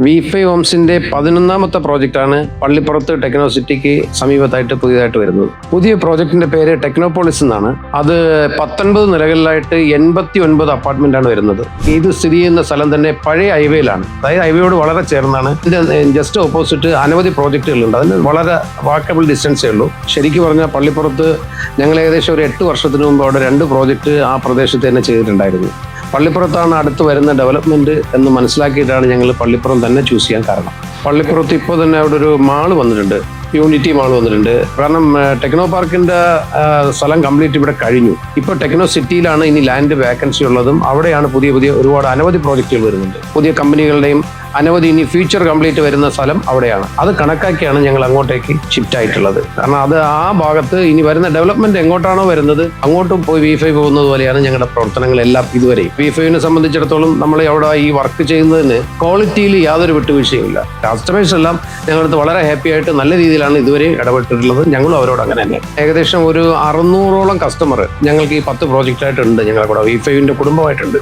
V5 ഹോംസിന്റെ 11ാമത്തെ പ്രോജക്റ്റാണ് പള്ളിപ്പുറത്ത് ടെക്നോസിറ്റിക്ക് സമീപത്തായിട്ട് പുതിയതായിട്ട് വരുന്നത്. പുതിയ പ്രോജക്റ്റിന്റെ പേര് ടെക്നോപോളിസ് എന്നാണ്. അത് 19 നിലകളിലായിട്ട് 89 അപ്പാർട്ട്മെന്റ് ആണ് വരുന്നത്. ഇത് സ്ഥിതി ചെയ്യുന്ന സ്ഥലം തന്നെ പഴയ ഹൈവേയിലാണ്, അതായത് ഹൈവേയോട് വളരെ ചേർന്നാണ്. ഇതിന്റെ ജസ്റ്റ് ഓപ്പോസിറ്റ് അനവധി പ്രോജക്റ്റുകളുണ്ട്. അതിന് വളരെ വാക്കബിൾ ഡിസ്റ്റൻസേ ഉള്ളൂ. ശരിക്കും പറഞ്ഞാൽ പള്ളിപ്പുറത്ത് ഞങ്ങൾ ഏകദേശം ഒരു 8 വർഷത്തിന് മുമ്പ് അവിടെ 2 പ്രോജക്റ്റ് ആ പ്രദേശത്ത് തന്നെ ചെയ്തിട്ടുണ്ടായിരുന്നു. പള്ളിപ്പുറത്താണ് അടുത്ത് വരുന്ന ഡെവലപ്മെന്റ് എന്ന് മനസ്സിലാക്കിയിട്ടാണ് ഞങ്ങൾ പള്ളിപ്പുറം തന്നെ ചൂസ് ചെയ്യാൻ കാരണം. പള്ളിപ്പുറത്ത് ഇപ്പോൾ തന്നെ അവിടെ ഒരു മാള് വന്നിട്ടുണ്ട്, യൂണിറ്റി മാൾ വന്നിട്ടുണ്ട്. കാരണം ടെക്നോ പാർക്കിന്റെ സ്ഥലം കംപ്ലീറ്റ് ഇവിടെ കഴിഞ്ഞു. ഇപ്പോൾ ടെക്നോ സിറ്റിയിലാണ് ഇനി ലാൻഡ് വേക്കൻസി ഉള്ളതും. അവിടെയാണ് പുതിയ ഒരുപാട് അനവധി പ്രോജക്റ്റുകൾ വരുന്നുണ്ട്. പുതിയ കമ്പനികളുടെയും അനവധി ഇനി ഫ്യൂച്ചർ കംപ്ലീറ്റ് വരുന്ന സ്ഥലം അവിടെയാണ്. അത് കണക്കാക്കിയാണ് ഞങ്ങൾ അങ്ങോട്ടേക്ക് ഷിഫ്റ്റ് ആയിട്ടുള്ളത്. കാരണം അത് ആ ഭാഗത്ത് ഇനി വരുന്ന ഡെവലപ്മെന്റ് എങ്ങോട്ടാണോ വരുന്നത് അങ്ങോട്ടും പോയി V5 പോകുന്നത് പോലെയാണ് ഞങ്ങളുടെ പ്രവർത്തനങ്ങളെല്ലാം ഇതുവരെയും. V5നെ സംബന്ധിച്ചിടത്തോളം നമ്മൾ അവിടെ ഈ വർക്ക് ചെയ്യുന്നതിന് ക്വാളിറ്റിയിൽ യാതൊരു വിട്ടുവീഴ്ചയുമില്ല. കസ്റ്റമേഴ്സ് എല്ലാം ഞങ്ങളടുത്ത് വളരെ ഹാപ്പി ആയിട്ട് നല്ല രീതിയിലാണ് ഇതുവരെ ഇടപെട്ടിട്ടുള്ളത്. ഞങ്ങളും അവരോട് അങ്ങനെ തന്നെ. ഏകദേശം ഒരു 600ഓളം കസ്റ്റമർ ഞങ്ങൾക്ക് ഈ 10 പ്രോജക്റ്റായിട്ടുണ്ട്. ഞങ്ങളുടെ കൂടെ V5ന്റെ കുടുംബമായിട്ടുണ്ട്.